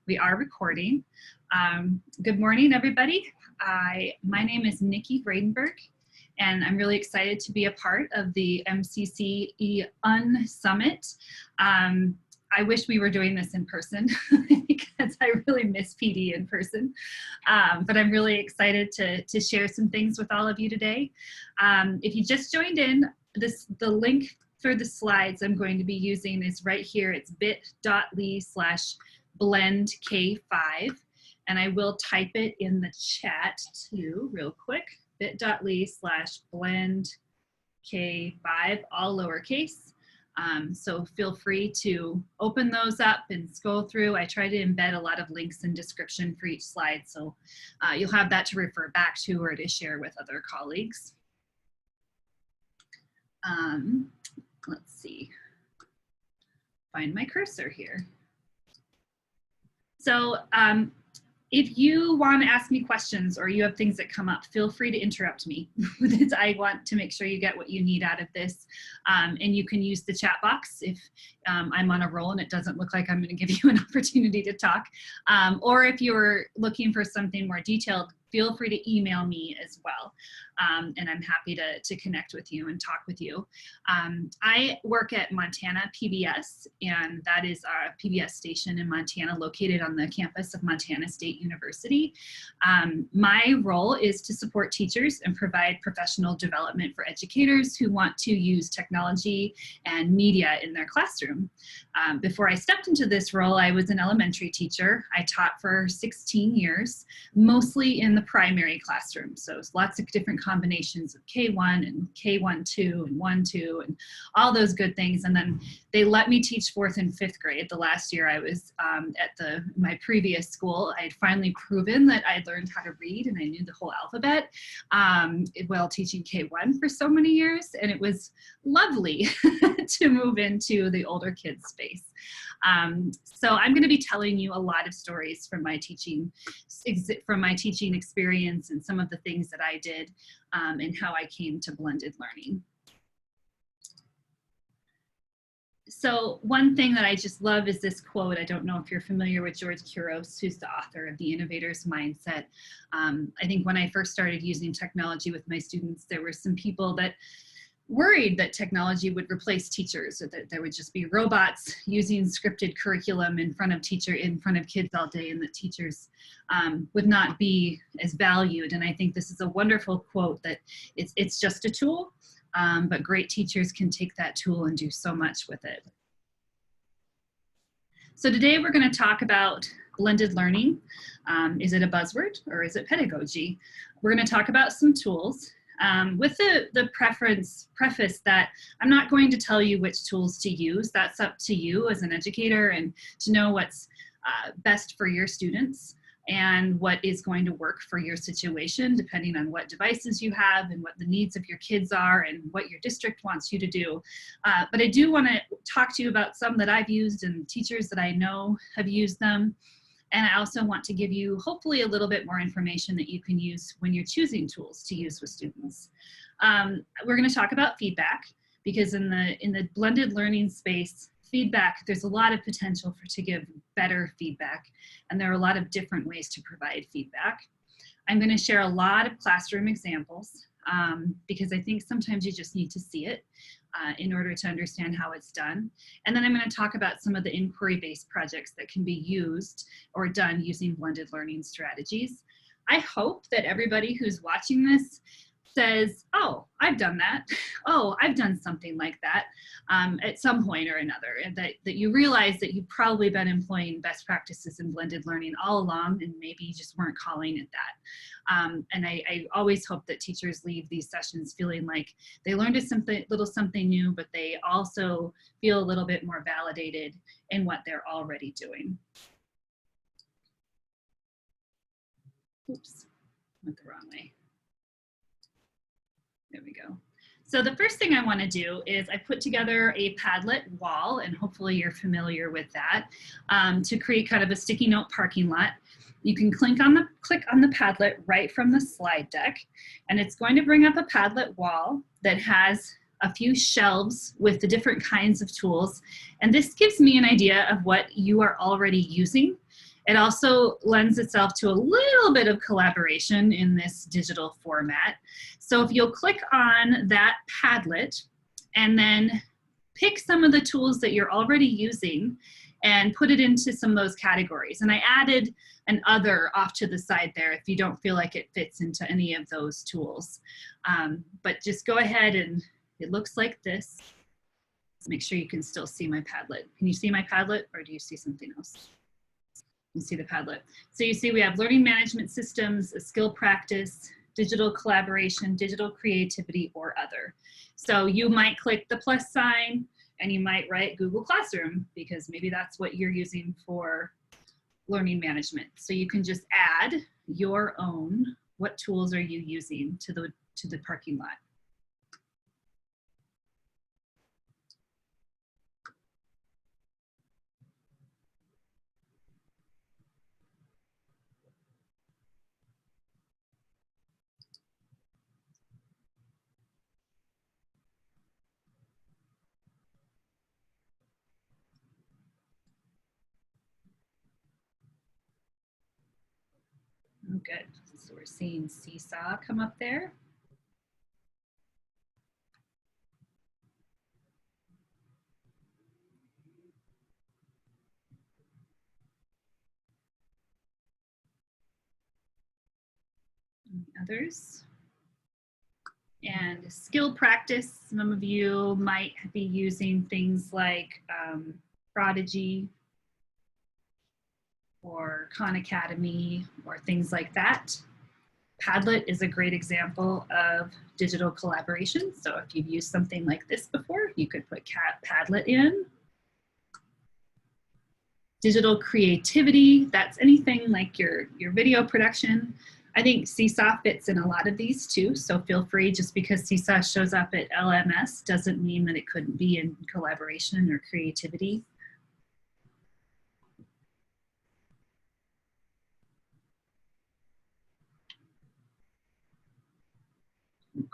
We are recording. Good morning, everybody. My name is Nikki Vradenburg, and I'm really excited to be a part of the MCCE UNSummit. I wish we were doing this in person because I really miss PD in person. But I'm really excited to share some things with all of you today. If you just joined in, the link for the slides I'm going to be using is right here. It's bit.ly/blend K-5. And I will type it in the chat too, real quick. bit.ly/blend K-5, all lowercase. So feel free to open those up and scroll through. I try to embed a lot of links and description for each slide, so you'll have that to refer back to or to share with other colleagues. Let's see, find my cursor here. So if you want to ask me questions or you have things that come up, feel free to interrupt me. I want to make sure you get what you need out of this. And you can use the chat box if I'm on a roll and it doesn't look like I'm going to give you an opportunity to talk. Or if you're looking for something more detailed, feel free to email me as well. And I'm happy to connect with you and talk with you. I work at Montana PBS, and that is our PBS station in Montana located on the campus of Montana State University. My role is to support teachers and provide professional development for educators who want to use technology and media in their classroom. Before I stepped into this role, I was an elementary teacher. I taught for 16 years, mostly in the primary classroom. So lots of different combinations of K1 and K1-2 and 1-2 and all those good things. And then they let me teach 4th and 5th grade. The last year I was at my previous school, I had finally proven that I'd learned how to read and I knew the whole alphabet while teaching K1 for so many years. And it was lovely to move into the older kids space. So I'm going to be telling you a lot of stories from my teaching experience and some of the things that I did and how I came to blended learning. So one thing that I just love is this quote. I don't know if you're familiar with George Couros, who's the author of The Innovator's Mindset. I think when I first started using technology with my students, there were some people that worried that technology would replace teachers, or that there would just be robots using scripted curriculum in front of kids all day, and that teachers would not be as valued. And I think this is a wonderful quote, that it's just a tool, but great teachers can take that tool and do so much with it. So today we're going to talk about blended learning. Is it a buzzword or is it pedagogy? We're going to talk about some tools. With the preface that I'm not going to tell you which tools to use. That's up to you as an educator, and to know what's best for your students and what is going to work for your situation, depending on what devices you have and what the needs of your kids are and what your district wants you to do. But I do want to talk to you about some that I've used and teachers that I know have used them. And I also want to give you hopefully a little bit more information that you can use when you're choosing tools to use with students. We're going to talk about feedback, because in the blended learning space, feedback, there's a lot of potential to give better feedback, and there are a lot of different ways to provide feedback. I'm going to share a lot of classroom examples because I think sometimes you just need to see it in order to understand how it's done. And then I'm going to talk about some of the inquiry-based projects that can be used or done using blended learning strategies. I hope that everybody who's watching this says, oh, I've done that. Oh, I've done something like that at some point or another, and that you realize that you've probably been employing best practices in blended learning all along, and maybe you just weren't calling it that. And I always hope that teachers leave these sessions feeling like they learned a little something new, but they also feel a little bit more validated in what they're already doing. Oops, went the wrong way. There we go. So the first thing I want to do is I put together a Padlet wall, and hopefully you're familiar with that, to create kind of a sticky note parking lot. You can click on the Padlet right from the slide deck, and it's going to bring up a Padlet wall that has a few shelves with the different kinds of tools. And this gives me an idea of what you are already using It also lends itself to a little bit of collaboration in this digital format. So if you'll click on that Padlet and then pick some of the tools that you're already using and put it into some of those categories. And I added an other off to the side there if you don't feel like it fits into any of those tools. But just go ahead and it looks like this. Make sure you can still see my Padlet. Can you see my Padlet or do you see something else? You see the Padlet. So you see we have learning management systems, a skill practice, digital collaboration, digital creativity, or other. So you might click the plus sign and you might write Google Classroom because maybe that's what you're using for learning management. So you can just add your own, what tools are you using to the parking lot. Oh, good. So we're seeing Seesaw come up there. Others. And skill practice, some of you might be using things like Prodigy or Khan Academy or things like that. Padlet is a great example of digital collaboration. So if you've used something like this before, you could put Padlet in. Digital creativity, that's anything like your video production. I think Seesaw fits in a lot of these too, so feel free, just because Seesaw shows up at LMS doesn't mean that it couldn't be in collaboration or creativity.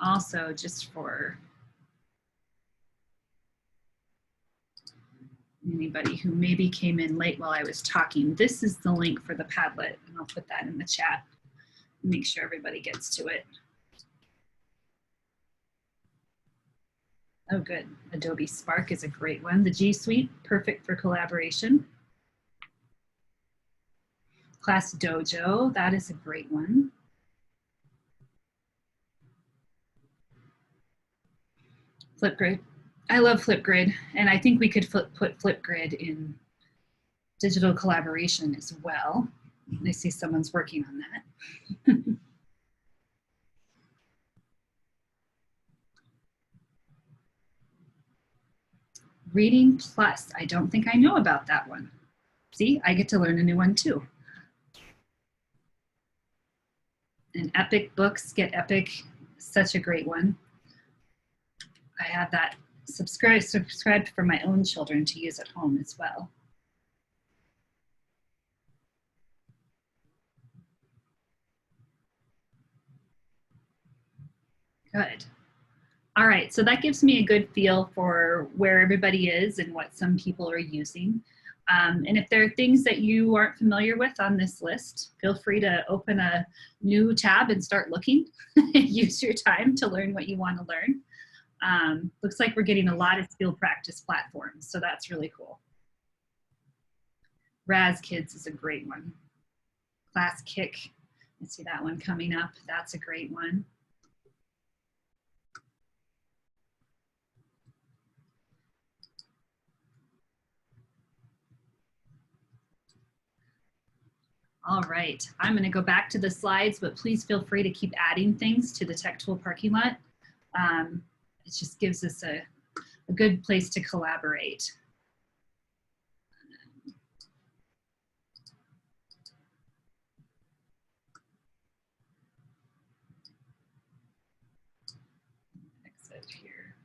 Also, just for anybody who maybe came in late while I was talking, this is the link for the Padlet, and I'll put that in the chat. Make sure everybody gets to it. Oh, good. Adobe Spark is a great one. The G Suite, perfect for collaboration. Class Dojo, that is a great one. Flipgrid. I love Flipgrid, and I think we could put Flipgrid in digital collaboration as well. I see someone's working on that. Reading Plus, I don't think I know about that one. See, I get to learn a new one too. And Epic Books, Get Epic, such a great one. I have that subscribed for my own children to use at home as well. Good. All right, so that gives me a good feel for where everybody is and what some people are using. And if there are things that you aren't familiar with on this list, feel free to open a new tab and start looking. Use your time to learn what you want to learn. Looks like we're getting a lot of skill practice platforms, so that's really cool. Raz Kids is a great one. Class Kick, I see that one coming up. That's a great one. All right, I'm going to go back to the slides, but please feel free to keep adding things to the Tech Tool parking lot. It just gives us a good place to collaborate. Exit here.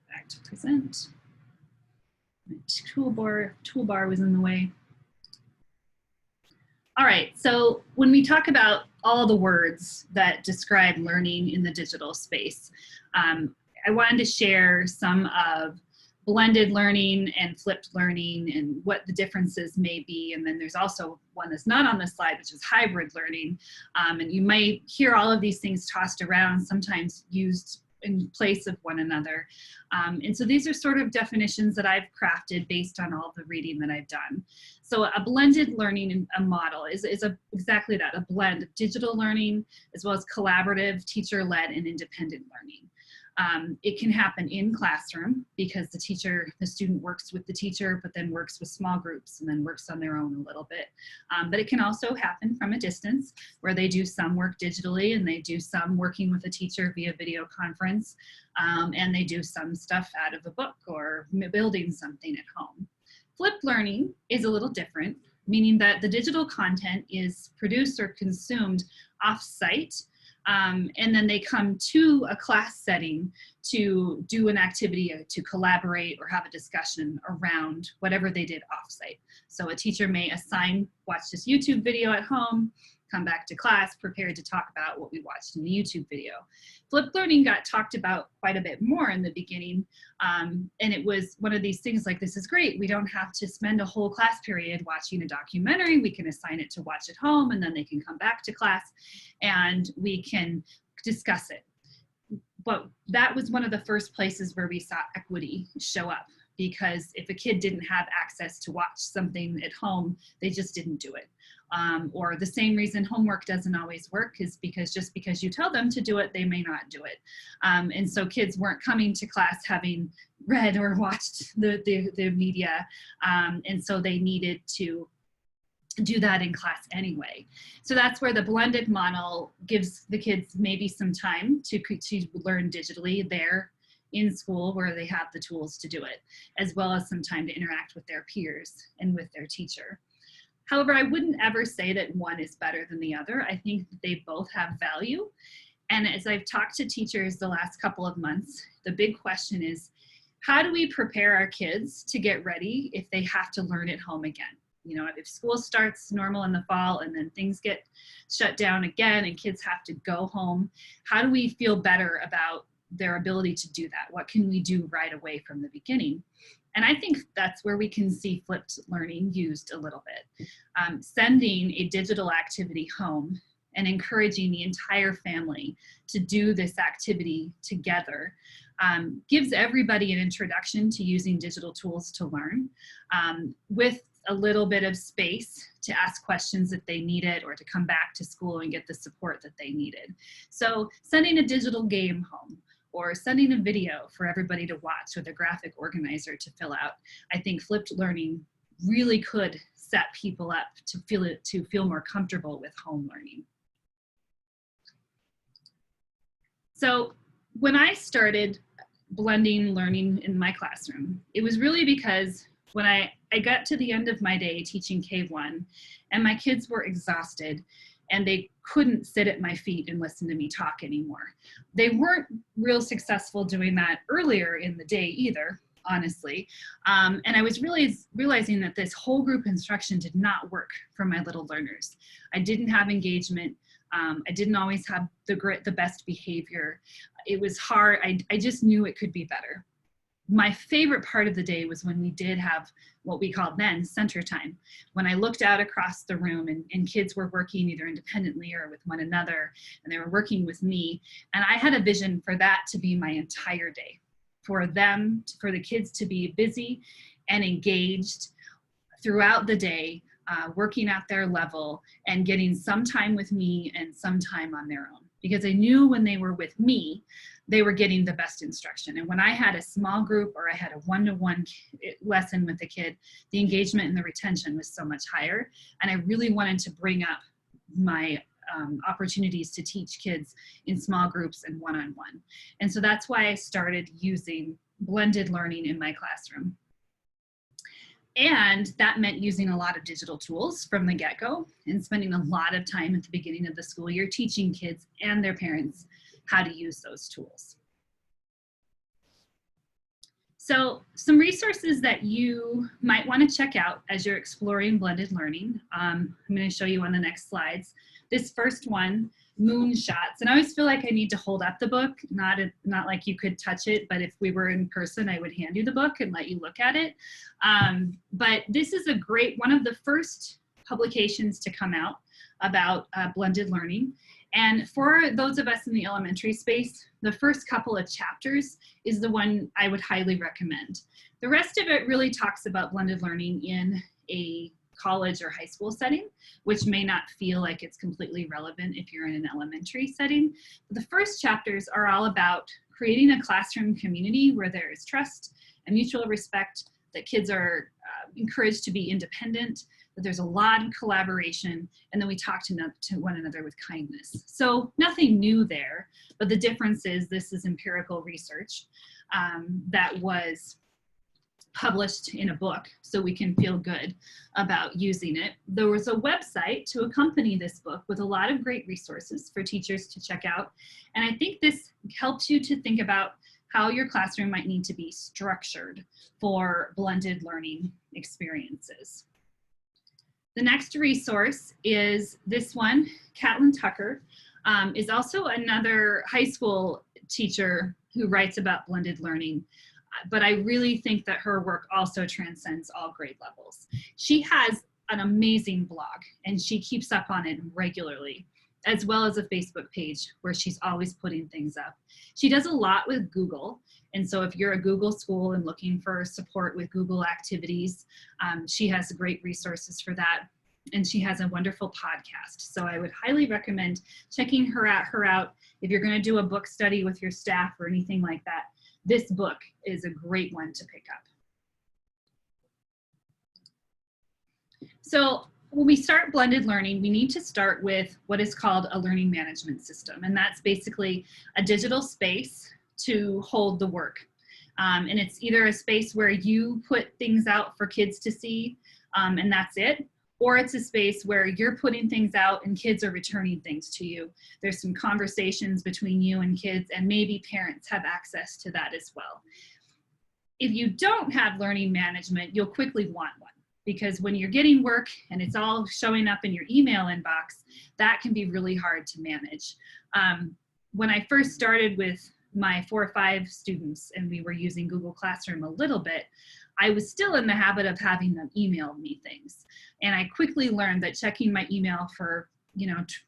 Back to present. My toolbar was in the way. All right, so when we talk about all the words that describe learning in the digital space, I wanted to share some of blended learning and flipped learning and what the differences may be. And then there's also one that's not on this slide, which is hybrid learning. And you might hear all of these things tossed around, sometimes used in place of one another. And so these are sort of definitions that I've crafted based on all the reading that I've done. So a blended learning model is exactly that, a blend of digital learning as well as collaborative, teacher-led, and independent learning. It can happen in classroom because the student works with the teacher, but then works with small groups and then works on their own a little bit. But it can also happen from a distance where they do some work digitally and they do some working with a teacher via video conference, and they do some stuff out of a book or building something at home. Flipped learning is a little different, meaning that the digital content is produced or consumed off-site. And then they come to a class setting to do an activity, to collaborate or have a discussion around whatever they did offsite. So a teacher may watch this YouTube video at home, come back to class prepared to talk about what we watched in the YouTube video. Flipped learning got talked about quite a bit more in the beginning. And it was one of these things like, this is great. We don't have to spend a whole class period watching a documentary. We can assign it to watch at home and then they can come back to class and we can discuss it. But that was one of the first places where we saw equity show up, because if a kid didn't have access to watch something at home, they just didn't do it. Or the same reason homework doesn't always work is because just because you tell them to do it, they may not do it. And so kids weren't coming to class having read or watched the media, and so they needed to do that in class anyway. So that's where the blended model gives the kids maybe some time to learn digitally there in school where they have the tools to do it, as well as some time to interact with their peers and with their teacher. However, I wouldn't ever say that one is better than the other. I think that they both have value. And as I've talked to teachers the last couple of months, the big question is, how do we prepare our kids to get ready if they have to learn at home again? You know, if school starts normal in the fall and then things get shut down again and kids have to go home, how do we feel better about their ability to do that? What can we do right away from the beginning? And I think that's where we can see flipped learning used a little bit. Sending a digital activity home and encouraging the entire family to do this activity together gives everybody an introduction to using digital tools to learn, with a little bit of space to ask questions if they need it or to come back to school and get the support that they needed. So sending a digital game home, or sending a video for everybody to watch with a graphic organizer to fill out, I think flipped learning really could set people up to feel more comfortable with home learning. So when I started blending learning in my classroom, it was really because when I got to the end of my day teaching K-1 and my kids were exhausted and they couldn't sit at my feet and listen to me talk anymore. They weren't real successful doing that earlier in the day either, honestly. And I was really realizing that this whole group instruction did not work for my little learners. I didn't have engagement. I didn't always have the best behavior. It was hard. I just knew it could be better. My favorite part of the day was when we did have what we called then center time, when I looked out across the room and kids were working either independently or with one another, and they were working with me. And I had a vision for that to be my entire day, for the kids to be busy and engaged throughout the day, working at their level and getting some time with me and some time on their own. Because I knew when they were with me, they were getting the best instruction. And when I had a small group or I had a one-to-one lesson with the kid, the engagement and the retention was so much higher. And I really wanted to bring up my opportunities to teach kids in small groups and one-on-one. And so that's why I started using blended learning in my classroom. And that meant using a lot of digital tools from the get-go and spending a lot of time at the beginning of the school year teaching kids and their parents how to use those tools. So some resources that you might want to check out as you're exploring blended learning. I'm going to show you on the next slides. This first one, moonshots. And I always feel like I need to hold up the book, not like you could touch it, but if we were in person, I would hand you the book and let you look at it. But this is one of the first publications to come out about blended learning. And for those of us in the elementary space, the first couple of chapters is the one I would highly recommend. The rest of it really talks about blended learning in a college or high school setting, which may not feel like it's completely relevant if you're in an elementary setting. But the first chapters are all about creating a classroom community where there is trust and mutual respect, that kids are encouraged to be independent, that there's a lot of collaboration, and then we talk to one another with kindness. So nothing new there, but the difference is this is empirical research that was published in a book, so we can feel good about using it. There was a website to accompany this book with a lot of great resources for teachers to check out. And I think this helps you to think about how your classroom might need to be structured for blended learning experiences. The next resource is this one. Catlin Tucker is also another high school teacher who writes about blended learning. But I really think that her work also transcends all grade levels. She has an amazing blog and she keeps up on it regularly, as well as a Facebook page where she's always putting things up. She does a lot with Google. And so if you're a Google school and looking for support with Google activities, she has great resources for that. And she has a wonderful podcast. So I would highly recommend checking her out. If you're going to do a book study with your staff or anything like that, this book is a great one to pick up. So when we start blended learning, we need to start with what is called a learning management system. And that's basically a digital space to hold the work. And it's either a space where you put things out for kids to see and that's it, or it's a space where you're putting things out and kids are returning things to you. There's some conversations between you and kids, and maybe parents have access to that as well. If you don't have learning management, you'll quickly want one, because when you're getting work and it's all showing up in your email inbox, that can be really hard to manage. When I first started with my 4 or 5 students and we were using Google Classroom a little bit, I was still in the habit of having them email me things. And I quickly learned that checking my email for,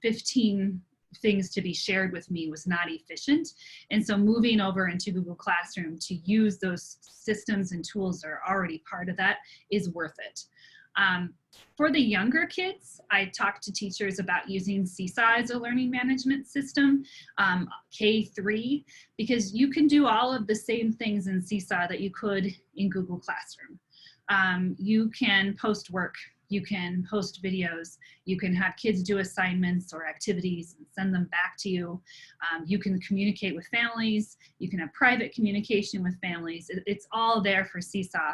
15 things to be shared with me was not efficient. And so moving over into Google Classroom to use those systems and tools that are already part of that is worth it. For the younger kids, I talk to teachers about using Seesaw as a learning management system, K-3, because you can do all of the same things in Seesaw that you could in Google Classroom. You can post work, you can post videos, you can have kids do assignments or activities and send them back to you. You can communicate with families, you can have private communication with families. It's all there for Seesaw.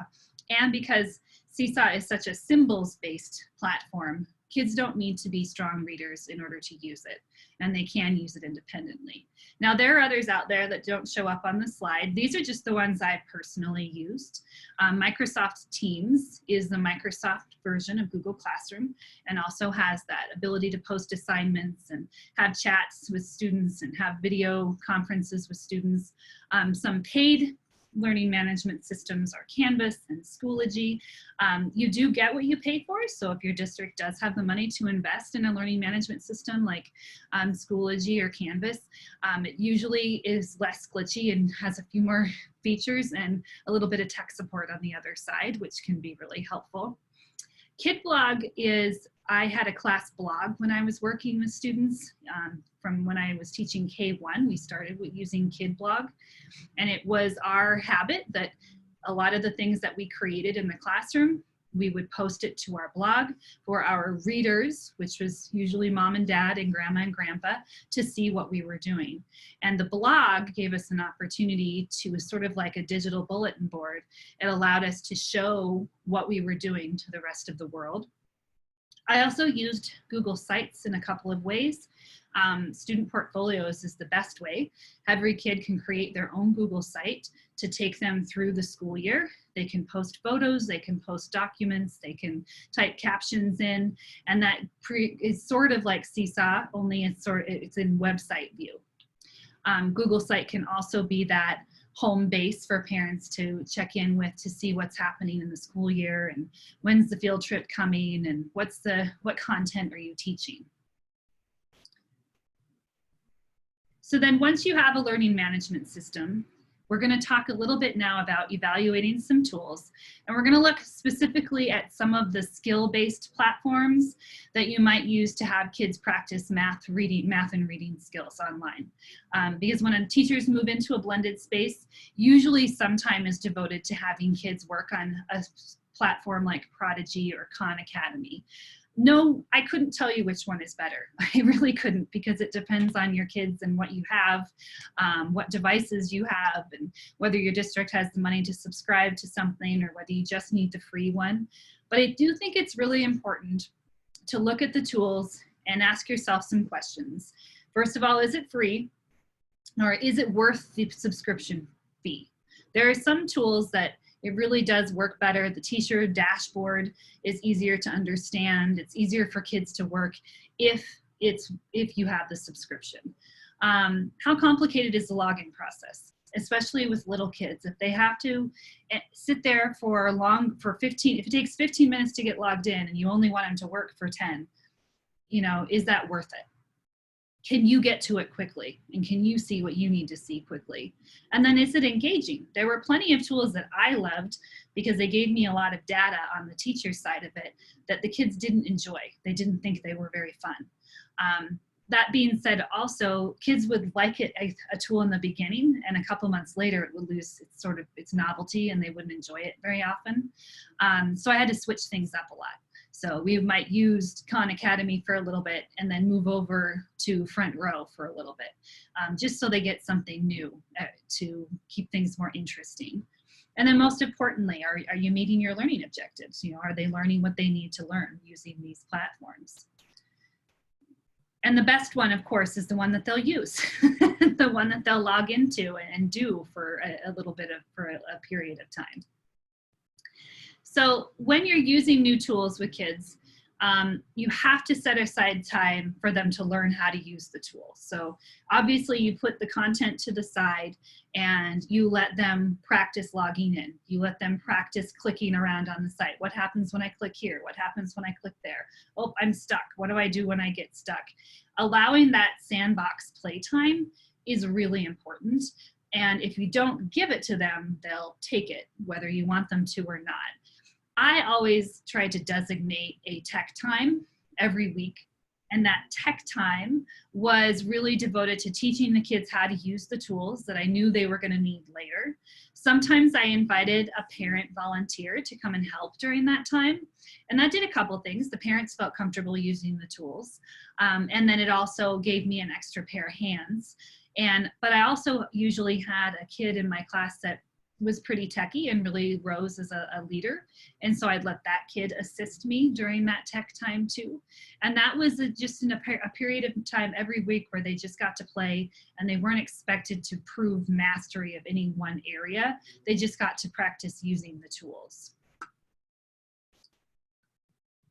And because Seesaw is such a symbols-based platform, kids don't need to be strong readers in order to use it, and they can use it independently. Now, there are others out there that don't show up on the slide. These are just the ones I've personally used. Microsoft Teams is the Microsoft version of Google Classroom and also has that ability to post assignments and have chats with students and have video conferences with students. Some paid learning management systems are Canvas and Schoology. You do get what you pay for, so if your district does have the money to invest in a learning management system like Schoology or Canvas, it usually is less glitchy and has a few more features and a little bit of tech support on the other side, which can be really helpful. KidBlog is, I had a class blog when I was working with students. From when I was teaching K-1, we started with using KidBlog. And it was our habit that a lot of the things that we created in the classroom, we would post it to our blog for our readers, which was usually mom and dad and grandma and grandpa, to see what we were doing. And the blog gave us an opportunity to, sort of like a digital bulletin board. It allowed us to show what we were doing to the rest of the world. I also used Google Sites in a couple of ways. Student portfolios is the best way. Every kid can create their own Google site to take them through the school year. They can post photos, they can post documents, they can type captions in, and that is sort of like Seesaw, only it's in website view. Google site can also be that home base for parents to check in with to see what's happening in the school year and when's the field trip coming and what content are you teaching. So then once you have a learning management system, we're going to talk a little bit now about evaluating some tools, and we're going to look specifically at some of the skill-based platforms that you might use to have kids practice math and reading skills online. Because when teachers move into a blended space, usually some time is devoted to having kids work on a platform like Prodigy or Khan Academy. No, I couldn't tell you which one is better. I really couldn't, because it depends on your kids and what you have, what devices you have, and whether your district has the money to subscribe to something or whether you just need the free one. But I do think it's really important to look at the tools and ask yourself some questions. First of all, is it free, or is it worth the subscription fee? There are some tools that it really does work better. The teacher dashboard is easier to understand. It's easier for kids to work if you have the subscription. How complicated is the login process, especially with little kids? If they have to sit there if it takes 15 minutes to get logged in and you only want them to work for 10, is that worth it? Can you get to it quickly? And can you see what you need to see quickly? And then is it engaging? There were plenty of tools that I loved because they gave me a lot of data on the teacher side of it that the kids didn't enjoy. They didn't think they were very fun. That being said, also, kids would like a tool in the beginning, and a couple months later it would lose its novelty and they wouldn't enjoy it very often. So I had to switch things up a lot. So we might use Khan Academy for a little bit and then move over to Front Row for a little bit, just so they get something new to keep things more interesting. And then most importantly, are you meeting your learning objectives? Are they learning what they need to learn using these platforms? And the best one, of course, is the one that they'll use, the one that they'll log into and do for a little bit for a period of time. So when you're using new tools with kids, you have to set aside time for them to learn how to use the tool. So obviously you put the content to the side and you let them practice logging in. You let them practice clicking around on the site. What happens when I click here? What happens when I click there? Oh, I'm stuck. What do I do when I get stuck? Allowing that sandbox playtime is really important. And if you don't give it to them, they'll take it, whether you want them to or not. I always try to designate a tech time every week, and that tech time was really devoted to teaching the kids how to use the tools that I knew they were going to need later. Sometimes I invited a parent volunteer to come and help during that time, and that did a couple things. The parents felt comfortable using the tools, and then it also gave me an extra pair of hands. But I also usually had a kid in my class that was pretty techie and really rose as a leader. And so I'd let that kid assist me during that tech time too. And that was just in a period of time every week where they just got to play and they weren't expected to prove mastery of any one area. They just got to practice using the tools.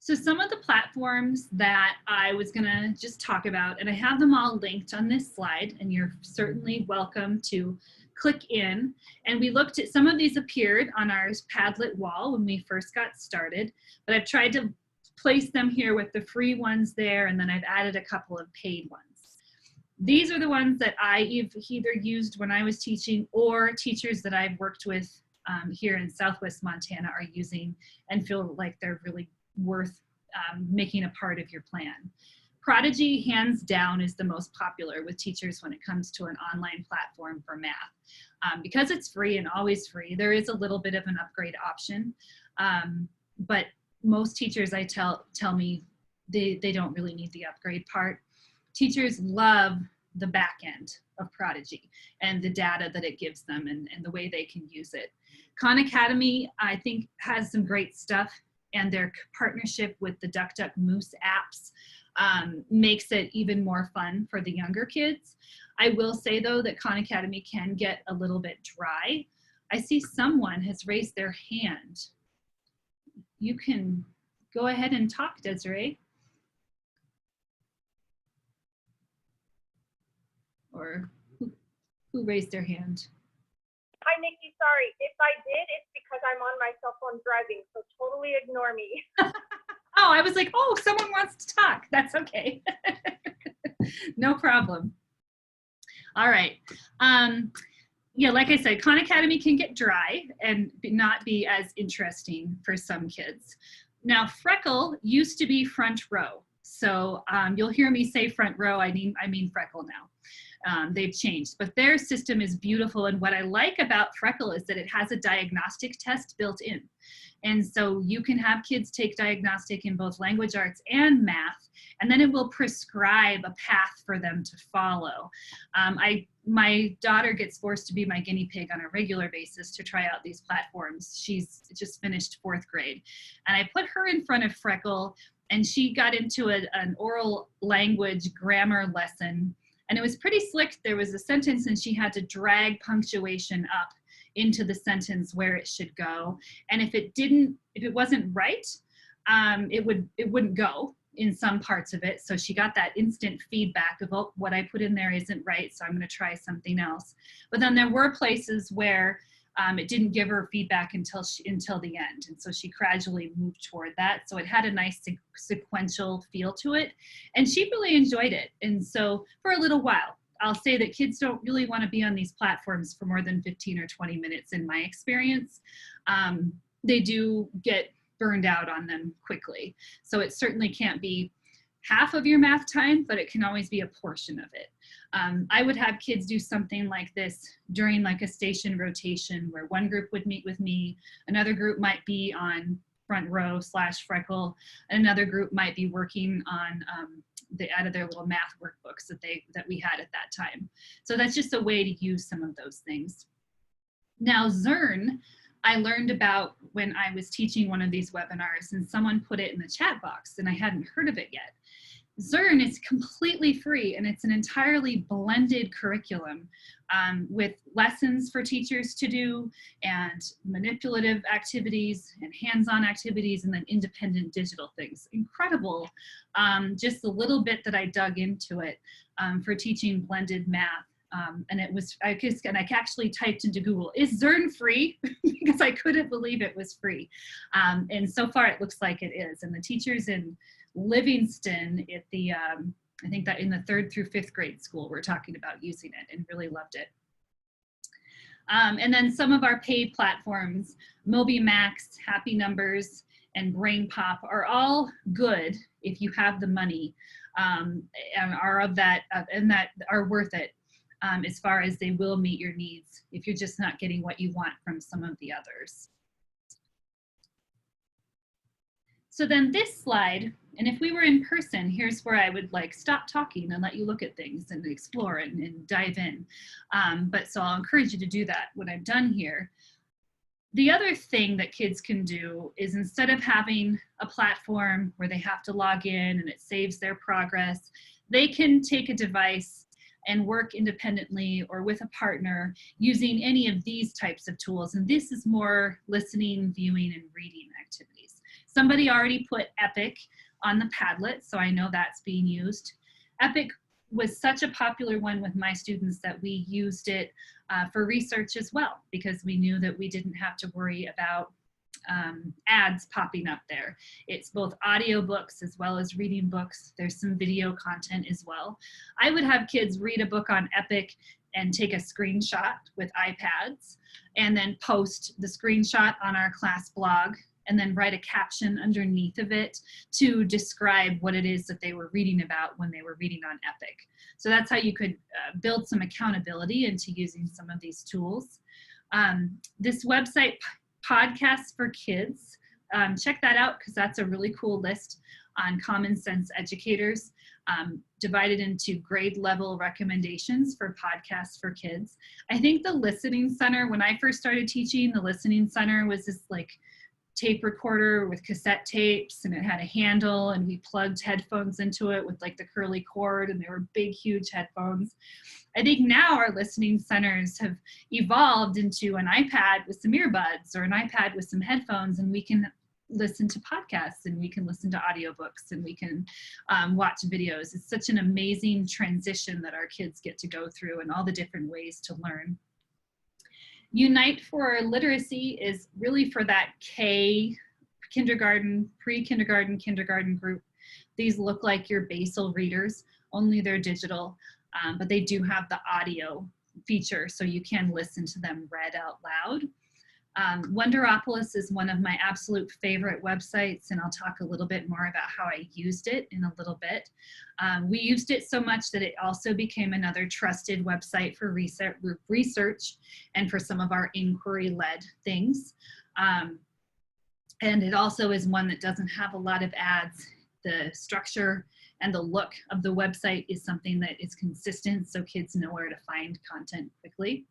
So some of the platforms that I was gonna just talk about, and I have them all linked on this slide, and you're certainly welcome to click in. And we looked at, some of these appeared on our Padlet wall when we first got started, but I've tried to place them here with the free ones there, and then I've added a couple of paid ones. These are the ones that I either used when I was teaching or teachers that I've worked with here in Southwest Montana are using and feel like they're really worth making a part of your plan. Prodigy, hands down, is the most popular with teachers when it comes to an online platform for math. Because it's free and always free, there is a little bit of an upgrade option, but most teachers tell me they don't really need the upgrade part. Teachers love the back end of Prodigy and the data that it gives them and the way they can use it. Khan Academy, I think, has some great stuff, and their partnership with the Duck Duck Moose apps makes it even more fun for the younger kids. I will say though that Khan Academy can get a little bit dry. I see someone has raised their hand. You can go ahead and talk, Desiree. Or who raised their hand? Hi, Nikki. Sorry. If I did, it's because I'm on my cell phone driving, so totally ignore me. Oh, I was like, oh, someone wants to talk. That's okay. No problem. All right. Yeah, like I said, Khan Academy can get dry and not be as interesting for some kids. Now, Freckle used to be front row. So you'll hear me say front row, I mean Freckle now. They've changed, but their system is beautiful. And what I like about Freckle is that it has a diagnostic test built in. And so you can have kids take diagnostic in both language arts and math, and then it will prescribe a path for them to follow. My daughter gets forced to be my guinea pig on a regular basis to try out these platforms. She's just finished 4th grade. And I put her in front of Freckle, and she got into an oral language grammar lesson. And it was pretty slick. There was a sentence and she had to drag punctuation up into the sentence where it should go. And if it wasn't right, it wouldn't go in some parts of it. So she got that instant feedback of, oh, what I put in there isn't right, so I'm going to try something else. But then there were places where it didn't give her feedback until the end. And so she gradually moved toward that. So it had a nice sequential feel to it. And she really enjoyed it. And so for a little while, I'll say that kids don't really want to be on these platforms for more than 15 or 20 minutes in my experience. They do get burned out on them quickly. So it certainly can't be half of your math time, but it can always be a portion of it. I would have kids do something like this during like a station rotation where one group would meet with me, another group might be on front row / Freckle, and another group might be working on out of their little math workbooks that we had at that time. So that's just a way to use some of those things. Now Zern, I learned about when I was teaching one of these webinars, and someone put it in the chat box and I hadn't heard of it yet. Zern is completely free, and it's an entirely blended curriculum with lessons for teachers to do, and manipulative activities and hands-on activities, and then independent digital things. Incredible, just a little bit that I dug into it for teaching blended math. And it was, I actually typed into Google, is Zern free? Because I couldn't believe it was free. And so far it looks like it is. And the teachers in Livingston at the, I think that in the 3rd through 5th grade school were talking about using it and really loved it. And then some of our paid platforms, MobiMax, Happy Numbers, and Brain Pop are all good if you have the money and are of that, and that are worth it. As far as they will meet your needs if you're just not getting what you want from some of the others. So then this slide, and if we were in person, here's where I would like stop talking and let you look at things and explore and dive in. But so I'll encourage you to do that when I'm done here. The other thing that kids can do is, instead of having a platform where they have to log in and it saves their progress, they can take a device and work independently or with a partner using any of these types of tools. And this is more listening, viewing, and reading activities. Somebody already put Epic on the Padlet, so I know that's being used. Epic was such a popular one with my students that we used it for research as well, because we knew that we didn't have to worry about ads popping up there. It's both audiobooks as well as reading books. There's some video content as well. I would have kids read a book on Epic and take a screenshot with iPads and then post the screenshot on our class blog and then write a caption underneath of it to describe what it is that they were reading about when they were reading on Epic. So that's how you could build some accountability into using some of these tools. This website, Podcasts for Kids, check that out because that's a really cool list on common sense educators, divided into grade level recommendations for podcasts for kids. I think the Listening Center, when I first started teaching, the Listening Center was this like tape recorder with cassette tapes, and it had a handle, and we plugged headphones into it with like the curly cord, and they were big, huge headphones. I think now our listening centers have evolved into an iPad with some earbuds or an iPad with some headphones, and we can listen to podcasts, and we can listen to audiobooks, and we can watch videos. It's such an amazing transition that our kids get to go through, and all the different ways to learn. Unite for Literacy is really for that kindergarten, pre-kindergarten, kindergarten group. These look like your basal readers, only they're digital, but they do have the audio feature, so you can listen to them read out loud. Wonderopolis is one of my absolute favorite websites, and I'll talk a little bit more about how I used it in a little bit. We used it so much that it also became another trusted website for research and for some of our inquiry-led things. And it also is one that doesn't have a lot of ads. The structure and the look of the website is something that is consistent, so kids know where to find content quickly.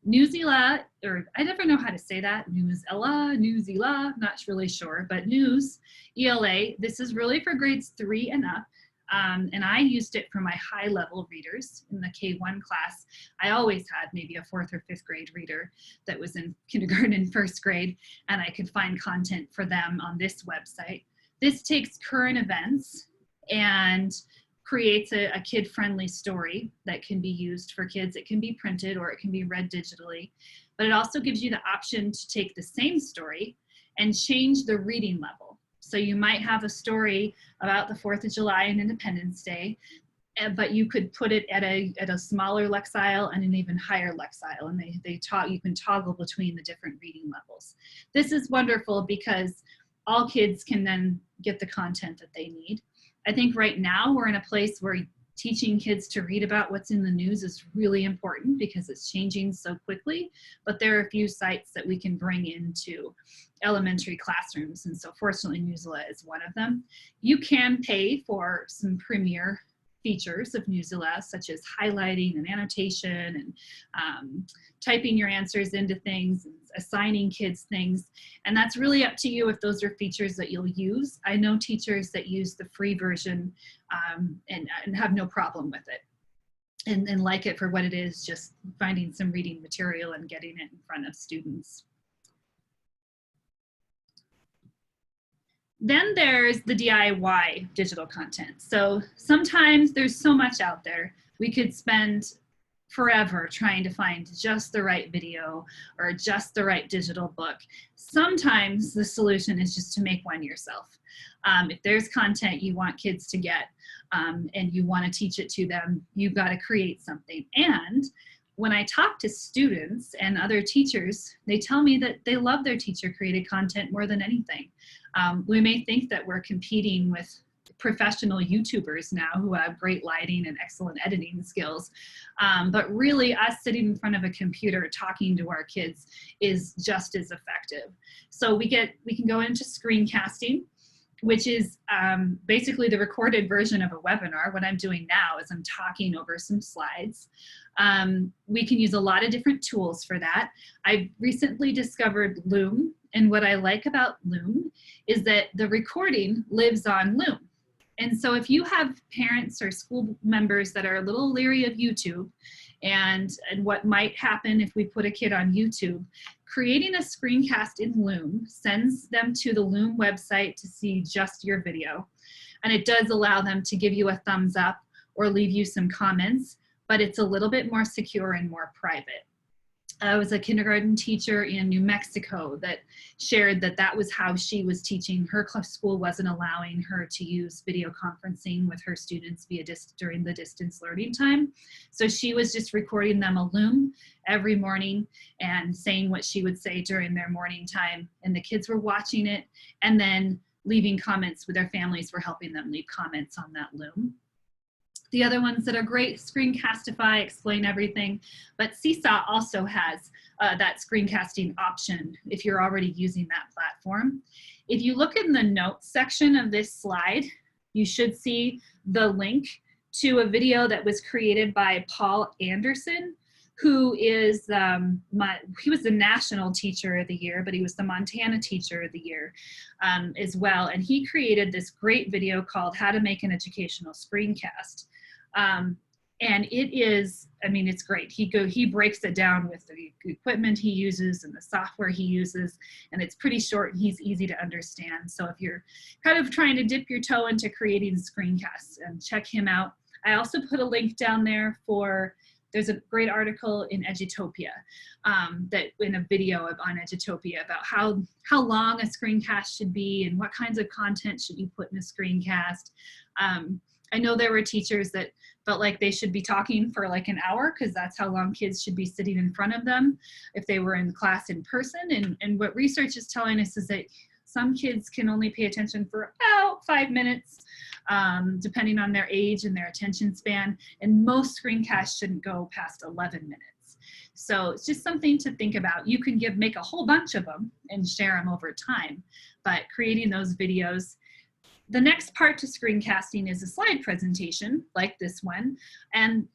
Newsela, or I never know how to say that, Newsela, not really sure, but News, ELA, this is really for grades 3 and up. And I used it for my high level readers in the K-1 class. I always had maybe a 4th or 5th grade reader that was in kindergarten and 1st grade, and I could find content for them on this website. This takes current events and creates a kid-friendly story that can be used for kids. It can be printed or it can be read digitally, but it also gives you the option to take the same story and change the reading level. So you might have a story about the 4th of July and Independence Day, but you could put it at a smaller lexile and an even higher lexile, and you can toggle between the different reading levels. This is wonderful because all kids can then get the content that they need. I think right now we're in a place where teaching kids to read about what's in the news is really important because it's changing so quickly, but there are a few sites that we can bring into elementary classrooms, and so fortunately Newsela is one of them. You can pay for some premier features of Newsela, such as highlighting and annotation and typing your answers into things, and assigning kids things. And that's really up to you if those are features that you'll use. I know teachers that use the free version and have no problem with it and like it for what it is, just finding some reading material and getting it in front of students. Then there's the DIY digital content. So sometimes there's so much out there. We could spend forever trying to find just the right video or just the right digital book. Sometimes the solution is just to make one yourself. If there's content you want kids to get and you want to teach it to them, you've got to create something. And when I talk to students and other teachers, they tell me that they love their teacher created content more than anything. We may think that we're competing with professional YouTubers now who have great lighting and excellent editing skills, but really us sitting in front of a computer talking to our kids is just as effective. So we can go into screencasting, which is basically the recorded version of a webinar. What I'm doing now is I'm talking over some slides. We can use a lot of different tools for that. I've recently discovered Loom, and what I like about Loom is that the recording lives on Loom. And so if you have parents or school members that are a little leery of YouTube and what might happen if we put a kid on YouTube, creating a screencast in Loom sends them to the Loom website to see just your video. And it does allow them to give you a thumbs up or leave you some comments, but it's a little bit more secure and more private. I was a kindergarten teacher in New Mexico that shared that that was how she was teaching. Her school wasn't allowing her to use video conferencing with her students during the distance learning time. So she was just recording them a Loom every morning and saying what she would say during their morning time. And the kids were watching it and then leaving comments with their families were helping them leave comments on that Loom. The other ones that are great, Screencastify, Explain Everything, but Seesaw also has that screencasting option if you're already using that platform. If you look in the notes section of this slide, you should see the link to a video that was created by Paul Anderson. who is he was the National Teacher of the Year, but he was the Montana Teacher of the Year as well. And he created this great video called How to Make an Educational Screencast. And it is, I mean, it's great. He breaks it down with the equipment he uses and the software he uses, and it's pretty short and he's easy to understand. So if you're kind of trying to dip your toe into creating screencasts, and check him out. I also put a link down there for, there's a great article in Edutopia, that in a video on Edutopia about how long a screencast should be and what kinds of content should you put in a screencast. I know there were teachers that felt like they should be talking for like an hour because that's how long kids should be sitting in front of them if they were in class in person. And what research is telling us is that some kids can only pay attention for about 5 minutes, depending on their age and their attention span. And most screencasts shouldn't go past 11 minutes. So it's just something to think about. You can make a whole bunch of them and share them over time, but creating those videos. The next part to screencasting is a slide presentation like this one. And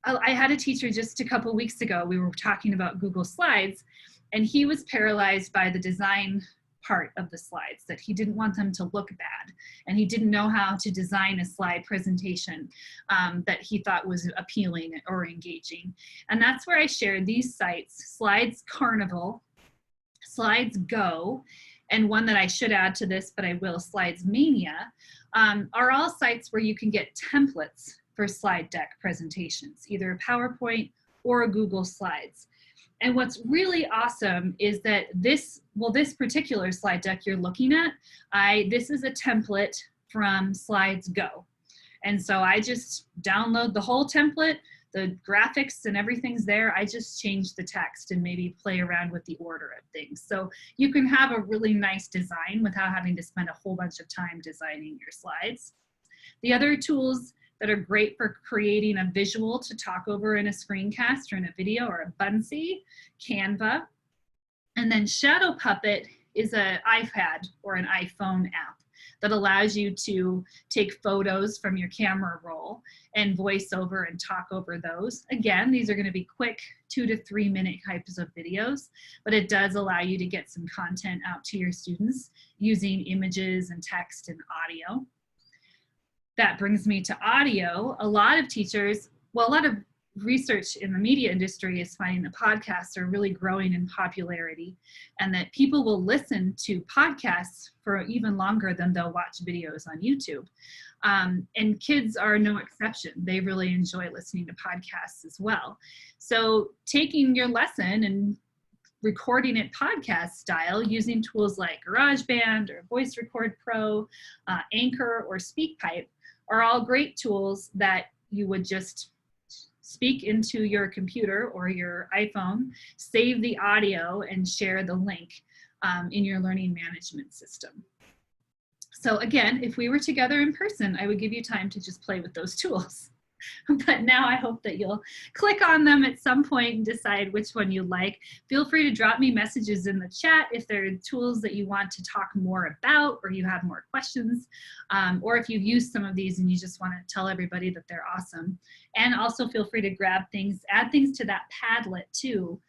I had a teacher just a couple weeks ago, we were talking about Google Slides, and he was paralyzed by the design part of the slides, that he didn't want them to look bad. And he didn't know how to design a slide presentation that he thought was appealing or engaging. And that's where I shared these sites, Slides Carnival, Slides Go, and one that I should add to this, but I will, Slides Mania, are all sites where you can get templates for slide deck presentations, either PowerPoint or Google Slides. And what's really awesome is that this particular slide deck you're looking at, this is a template from Slides Go. And so I just download the whole template, the graphics and everything's there. I just change the text and maybe play around with the order of things. So you can have a really nice design without having to spend a whole bunch of time designing your slides. The other tools that are great for creating a visual to talk over in a screencast or in a video are Bunsy, Canva, and then Shadow Puppet is an iPad or an iPhone app that allows you to take photos from your camera roll and voice over and talk over those. Again, these are going to be quick 2 to 3 minute types of videos, but it does allow you to get some content out to your students using images and text and audio. That brings me to audio. A lot of teachers, well, a lot of research in the media industry is finding that podcasts are really growing in popularity, and that people will listen to podcasts for even longer than they'll watch videos on YouTube. And kids are no exception. They really enjoy listening to podcasts as well. So taking your lesson and recording it podcast style using tools like GarageBand or Voice Record Pro, Anchor, or SpeakPipe are all great tools that you would just speak into your computer or your iPhone, save the audio, and share the link in your learning management system. So again, if we were together in person, I would give you time to just play with those tools. But now I hope that you'll click on them at some point and decide which one you like. Feel free to drop me messages in the chat if there are tools that you want to talk more about, or you have more questions, or if you've used some of these and you just want to tell everybody that they're awesome. And also feel free to grab things, add things to that Padlet too.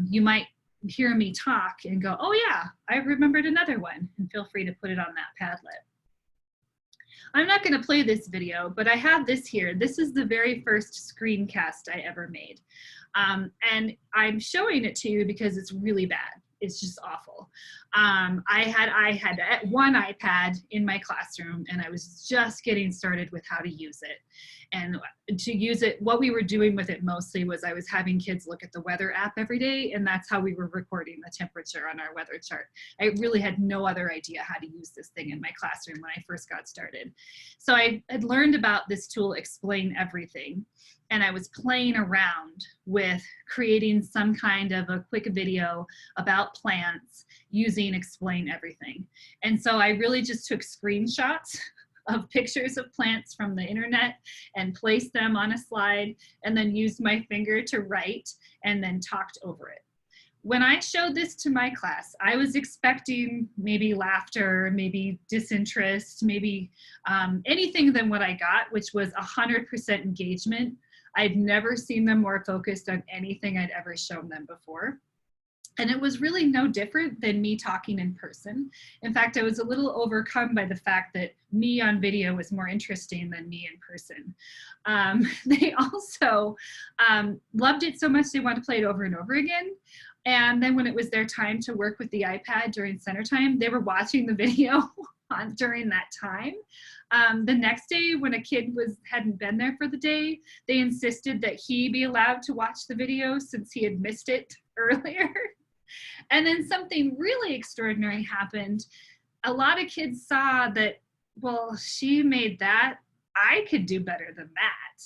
You might hear me talk and go, oh yeah, I remembered another one, and feel free to put it on that Padlet. I'm not going to play this video, but I have this here. This is the very first screencast I ever made. And I'm showing it to you because it's really bad. It's just awful. I had one iPad in my classroom, and I was just getting started with how to use it. And to use it, what we were doing with it mostly was I was having kids look at the weather app every day, and that's how we were recording the temperature on our weather chart. I really had no other idea how to use this thing in my classroom when I first got started. So I had learned about this tool, Explain Everything, and I was playing around with creating some kind of a quick video about plants using Explain Everything. And so I really just took screenshots of pictures of plants from the internet and placed them on a slide, and then used my finger to write and then talked over it. When I showed this to my class, I was expecting maybe laughter, maybe disinterest, maybe anything than what I got, which was 100% engagement. I'd never seen them more focused on anything I'd ever shown them before. And it was really no different than me talking in person. In fact, I was a little overcome by the fact that me on video was more interesting than me in person. They also loved it so much they wanted to play it over and over again. And then when it was their time to work with the iPad during center time, they were watching the video during that time. The next day, when a kid hadn't been there for the day, they insisted that he be allowed to watch the video since he had missed it earlier. And then something really extraordinary happened. A lot of kids saw that, well, she made that, I could do better than that.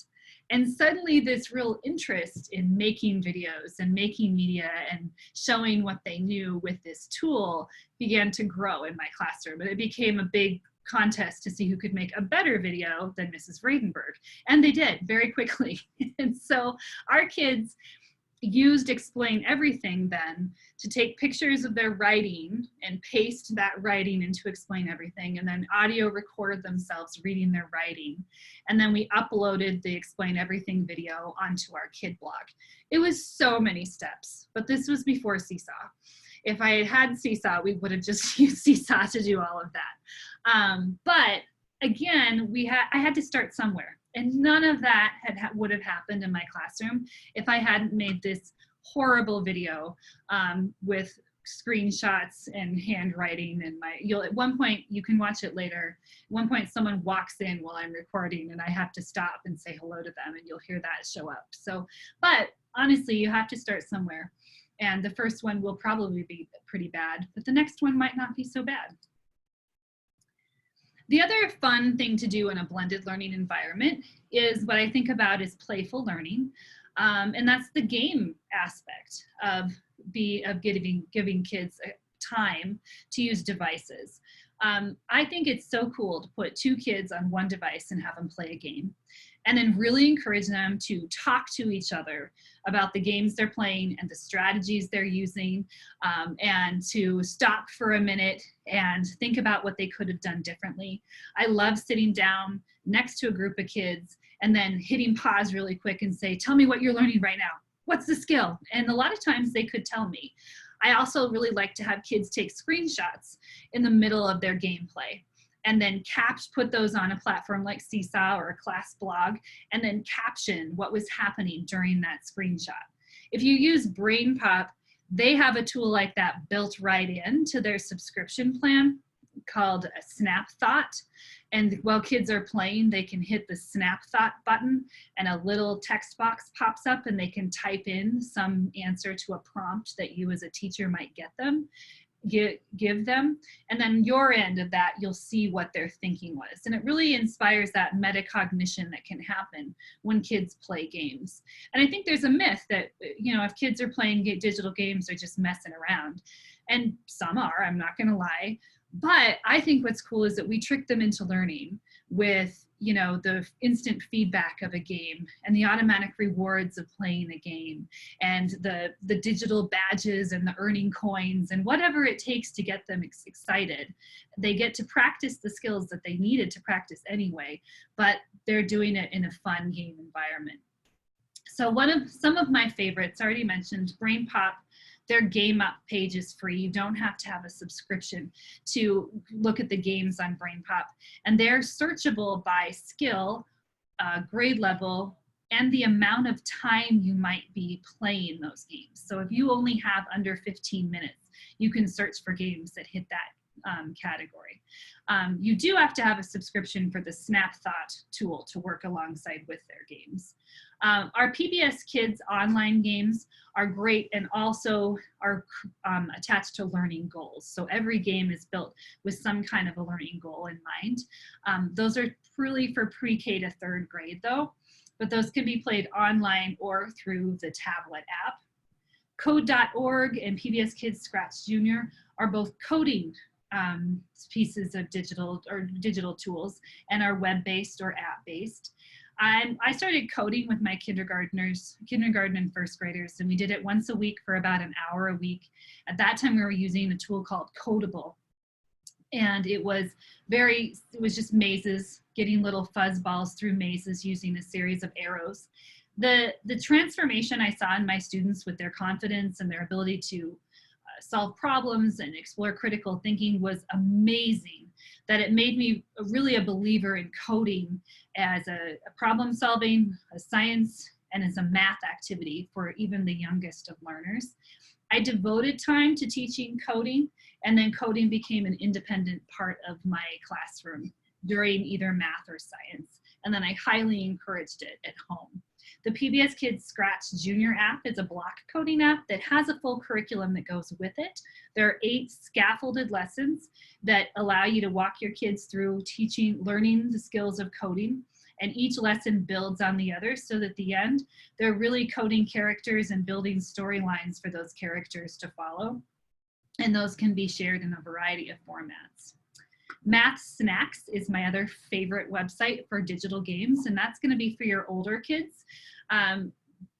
And suddenly this real interest in making videos and making media and showing what they knew with this tool began to grow in my classroom. And it became a big contest to see who could make a better video than Mrs. Vradenburg. And they did very quickly. And so our kids used Explain Everything then to take pictures of their writing and paste that writing into Explain Everything, and then audio record themselves reading their writing. And then we uploaded the Explain Everything video onto our kid blog. It was so many steps, but this was before Seesaw. If I had had Seesaw, we would have just used Seesaw to do all of that. But again, I had to start somewhere. And none of that would have happened in my classroom if I hadn't made this horrible video with screenshots and handwriting. And at one point, you can watch it later. At one point, someone walks in while I'm recording and I have to stop and say hello to them, and you'll hear that show up. So, but honestly, you have to start somewhere. And the first one will probably be pretty bad, but the next one might not be so bad. The other fun thing to do in a blended learning environment is what I think about is playful learning. And that's the game aspect of giving kids time to use devices. I think it's so cool to put two kids on one device and have them play a game, and then really encourage them to talk to each other about the games they're playing and the strategies they're using, and to stop for a minute and think about what they could have done differently. I love sitting down next to a group of kids and then hitting pause really quick and say, tell me what you're learning right now. What's the skill? And a lot of times they could tell me. I also really like to have kids take screenshots in the middle of their gameplay, and then put those on a platform like Seesaw or a class blog, and then caption what was happening during that screenshot. If you use BrainPop, they have a tool like that built right into their subscription plan called a Snap Thought. And while kids are playing, they can hit the Snap Thought button and a little text box pops up and they can type in some answer to a prompt that you as a teacher might give them, and then your end of that, you'll see what their thinking was. And it really inspires that metacognition that can happen when kids play games. And I think there's a myth that, if kids are playing digital games, they're just messing around. And some are, I'm not gonna lie. But I think what's cool is that we trick them into learning with, the instant feedback of a game and the automatic rewards of playing a game and the digital badges and the earning coins and whatever it takes to get them excited. They get to practice the skills that they needed to practice anyway, but they're doing it in a fun game environment. So some of my favorites, already mentioned, BrainPop. Their Game Up page is free. You don't have to have a subscription to look at the games on BrainPop. And they're searchable by skill, grade level, and the amount of time you might be playing those games. So if you only have under 15 minutes, you can search for games that hit that category. You do have to have a subscription for the Snap Thought tool to work alongside with their games. Our PBS Kids online games are great and also are attached to learning goals. So every game is built with some kind of a learning goal in mind. Those are really for pre-K to third grade though, but those can be played online or through the tablet app. Code.org and PBS Kids Scratch Junior are both coding pieces of digital tools and are web-based or app-based. I started coding with my kindergarten and first graders, and we did it once a week for about an hour a week. At that time, we were using a tool called Codable, and it was just mazes, getting little fuzz balls through mazes using a series of arrows. The transformation I saw in my students with their confidence and their ability to solve problems and explore critical thinking was amazing, that it made me really a believer in coding as a problem solving, a science, and as a math activity for even the youngest of learners. I devoted time to teaching coding, and then coding became an independent part of my classroom during either math or science. And then I highly encouraged it at home. The PBS Kids Scratch Junior app is a block coding app that has a full curriculum that goes with it. There are 8 scaffolded lessons that allow you to walk your kids through learning the skills of coding. And each lesson builds on the other, so that at the end, they're really coding characters and building storylines for those characters to follow. And those can be shared in a variety of formats. Math Snacks is my other favorite website for digital games, and that's going to be for your older kids.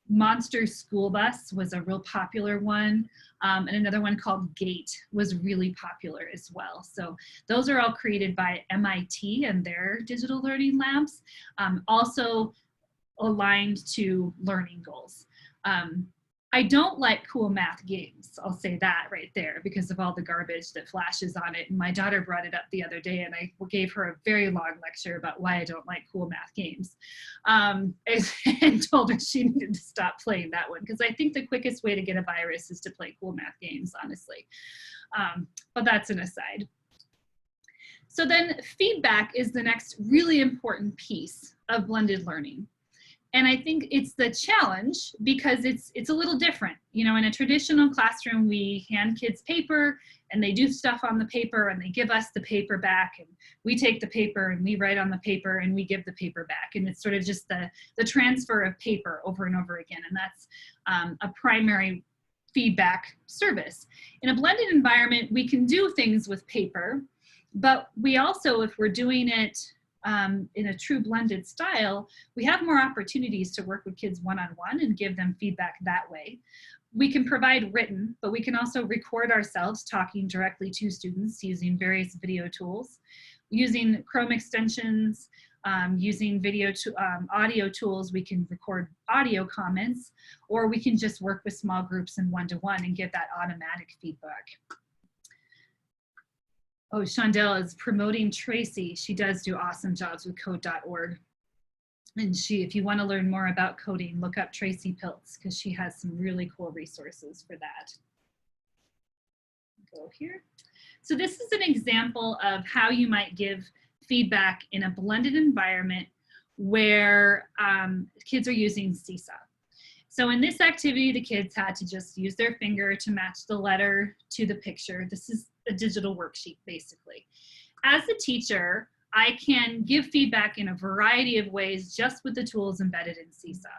Monster School Bus was a real popular one, and another one called Gate was really popular as well. So those are all created by MIT and their digital learning labs, also aligned to learning goals. I don't like cool math games. I'll say that right there because of all the garbage that flashes on it. And my daughter brought it up the other day, and I gave her a very long lecture about why I don't like cool math games, and told her she needed to stop playing that one, because I think the quickest way to get a virus is to play cool math games, honestly. But that's an aside. So then feedback is the next really important piece of blended learning. And I think it's the challenge because it's a little different. You know, in a traditional classroom, we hand kids paper and they do stuff on the paper and they give us the paper back, and we take the paper and we write on the paper and we give the paper back. And it's sort of just the transfer of paper over and over again. And that's a primary feedback service. In a blended environment, we can do things with paper, but we also, if we're doing it in a true blended style, we have more opportunities to work with kids one-on-one and give them feedback that way. We can provide written, but we can also record ourselves talking directly to students using various video tools, using Chrome extensions, using audio tools. We can record audio comments, or we can just work with small groups and one-to-one and give that automatic feedback. Oh, Shondell is promoting Tracy. She does do awesome jobs with code.org. And if you want to learn more about coding, look up Tracy Piltz, because she has some really cool resources for that. Go here. So this is an example of how you might give feedback in a blended environment where kids are using Seesaw. So in this activity, the kids had to just use their finger to match the letter to the picture. This is a digital worksheet, basically. As a teacher, I can give feedback in a variety of ways just with the tools embedded in Seesaw.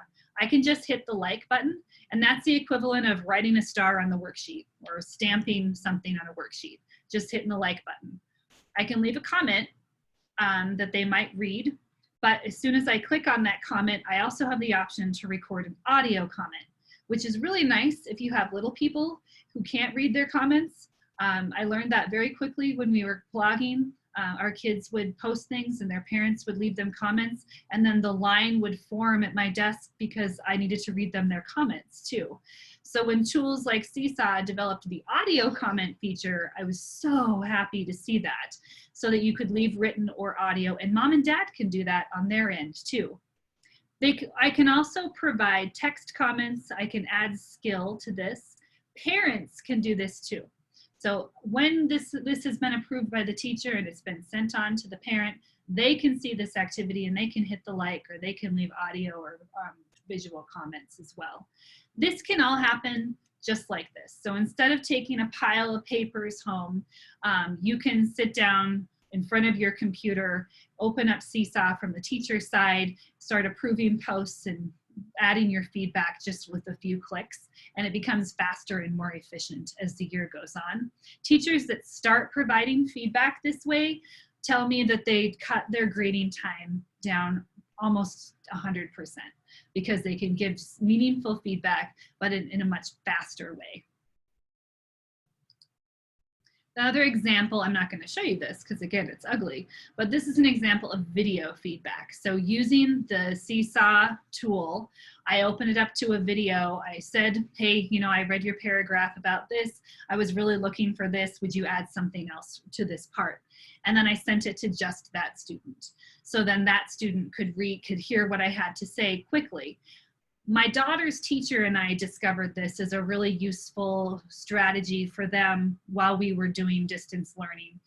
I can just hit the like button, and that's the equivalent of writing a star on the worksheet or stamping something on a worksheet, just hitting the like button. I can leave a comment that they might read, but as soon as I click on that comment, I also have the option to record an audio comment, which is really nice if you have little people who can't read their comments. I learned that very quickly when we were blogging. Our kids would post things and their parents would leave them comments, and then the line would form at my desk because I needed to read them their comments too. So when tools like Seesaw developed the audio comment feature, I was so happy to see that, so that you could leave written or audio, and mom and dad can do that on their end too. I can also provide text comments. I can add skill to this. Parents can do this too. So when this has been approved by the teacher and it's been sent on to the parent, they can see this activity and they can hit the like, or they can leave audio or visual comments as well. This can all happen just like this. So instead of taking a pile of papers home, you can sit down in front of your computer, open up Seesaw from the teacher's side, start approving posts and adding your feedback just with a few clicks, and it becomes faster and more efficient as the year goes on. Teachers that start providing feedback this way tell me that they cut their grading time down almost 100% because they can give meaningful feedback, but in a much faster way. The other example, I'm not going to show you this because again, it's ugly, but this is an example of video feedback. So using the Seesaw tool, I opened it up to a video. I said, hey, you know, I read your paragraph about this. I was really looking for this. Would you add something else to this part? And then I sent it to just that student. So then that student could hear what I had to say quickly. My daughter's teacher and I discovered this as a really useful strategy for them while we were doing distance learning.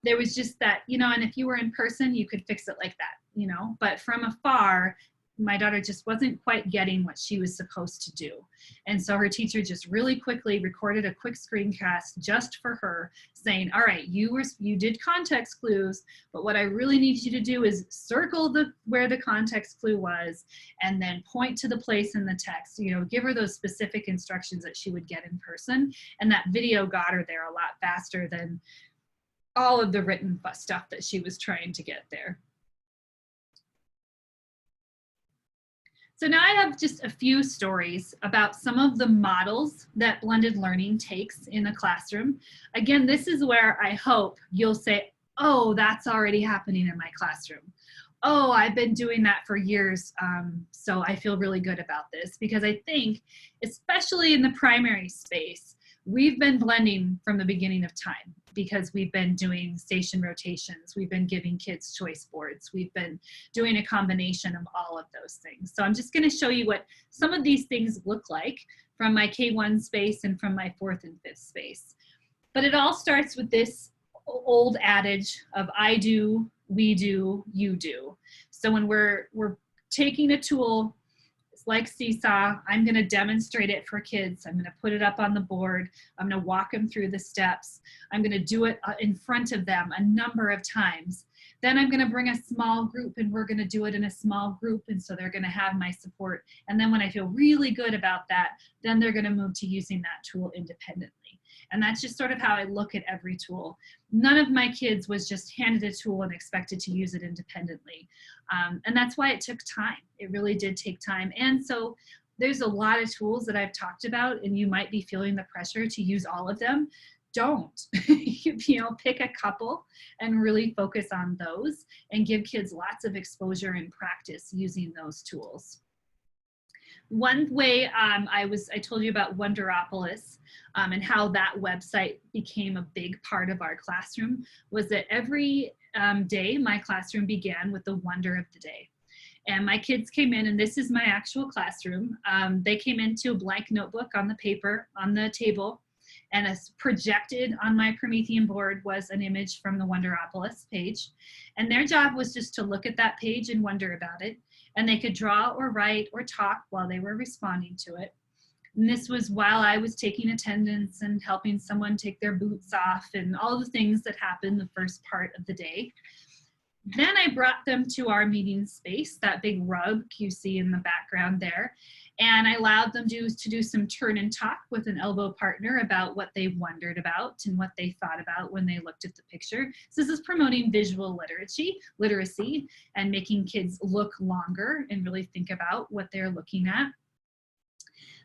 There was just that, you know, and if you were in person, you could fix it like that, you know, but from afar, my daughter just wasn't quite getting what she was supposed to do. And so her teacher just really quickly recorded a quick screencast just for her saying, all right, you did context clues, but what I really need you to do is circle where the context clue was and then point to the place in the text, you know, give her those specific instructions that she would get in person. And that video got her there a lot faster than all of the written stuff that she was trying to get there. So now I have just a few stories about some of the models that blended learning takes in a classroom. Again, this is where I hope you'll say, oh, that's already happening in my classroom. Oh, I've been doing that for years, so I feel really good about this, because I think, especially in the primary space, we've been blending from the beginning of time, because we've been doing station rotations, we've been giving kids choice boards, we've been doing a combination of all of those things. So I'm just going to show you what some of these things look like from my K1 space and from my 4th and 5th space. But it all starts with this old adage of I do, we do, you do. So when we're taking a tool like Seesaw, I'm going to demonstrate it for kids. I'm going to put it up on the board. I'm going to walk them through the steps. I'm going to do it in front of them a number of times. Then I'm going to bring a small group and we're going to do it in a small group. And so they're going to have my support. And then when I feel really good about that, then they're going to move to using that tool independently. And that's just sort of how I look at every tool. None of my kids was just handed a tool and expected to use it independently. And that's why it took time. It really did take time. And so there's a lot of tools that I've talked about, and you might be feeling the pressure to use all of them. Don't. You know, pick a couple and really focus on those and give kids lots of exposure and practice using those tools. One way I told you about Wonderopolis and how that website became a big part of our classroom was that every day my classroom began with the wonder of the day. And my kids came in, and this is my actual classroom. They came into a blank notebook on the paper on the table, and as projected on my Promethean board was an image from the Wonderopolis page. And their job was just to look at that page and wonder about it. And they could draw or write or talk while they were responding to it. And this was while I was taking attendance and helping someone take their boots off and all the things that happen the first part of the day. Then I brought them to our meeting space, that big rug you see in the background there, and I allowed them to do some turn and talk with an elbow partner about what they wondered about and what they thought about when they looked at the picture. So this is promoting visual literacy and making kids look longer and really think about what they're looking at.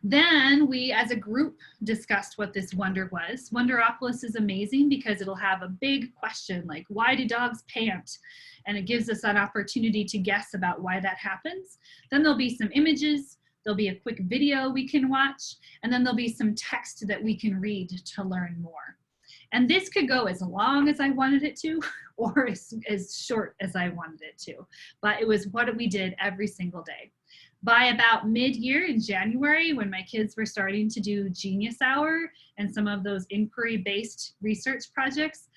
Then we, as a group, discussed what this wonder was. Wonderopolis is amazing because it'll have a big question like, why do dogs pant? And it gives us an opportunity to guess about why that happens. Then there'll be some images, there'll be a quick video we can watch, and then there'll be some text that we can read to learn more. And this could go as long as I wanted it to, or as short as I wanted it to. But it was what we did every single day. By about mid-year in January, when my kids were starting to do Genius Hour and some of those inquiry-based research projects,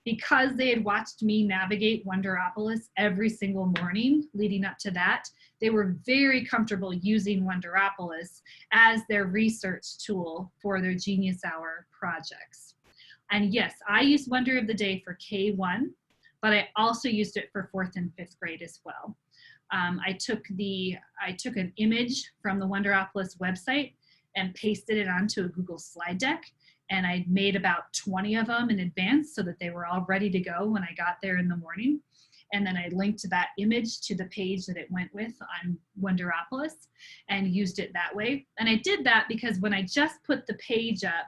because they had watched me navigate Wonderopolis every single morning leading up to that, they were very comfortable using Wonderopolis as their research tool for their Genius Hour projects. And yes, I used Wonder of the Day for K1, but I also used it for 4th and 5th grade as well. I took an image from the Wonderopolis website and pasted it onto a Google slide deck, and I made about 20 of them in advance so that they were all ready to go when I got there in the morning. And then I linked that image to the page that it went with on Wonderopolis and used it that way. And I did that because when I just put the page up,